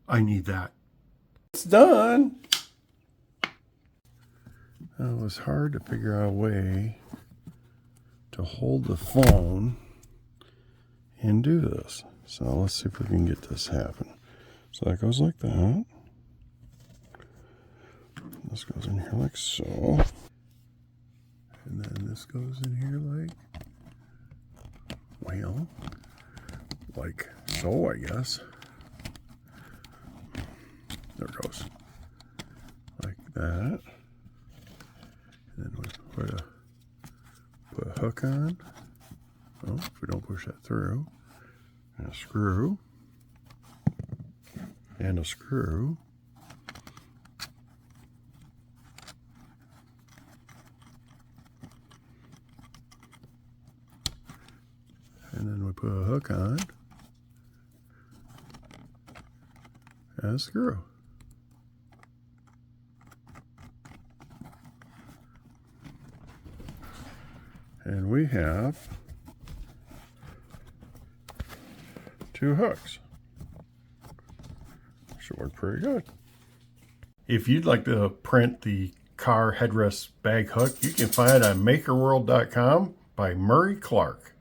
I need that. It's done. It was hard to figure out a way to hold the phone and do this. So let's see if we can get this happen. So that goes like that. This goes in here like so. And then this goes in here like, well, like so, I guess. There it goes. Like that. And then we put a hook on. Oh, if we don't push that through. And a screw. And a screw. And then we put a hook on. And a screw. And we have 2 hooks. Should work pretty good. If you'd like to print the car headrest bag hook, you can find it on makerworld.com by Murray Clark.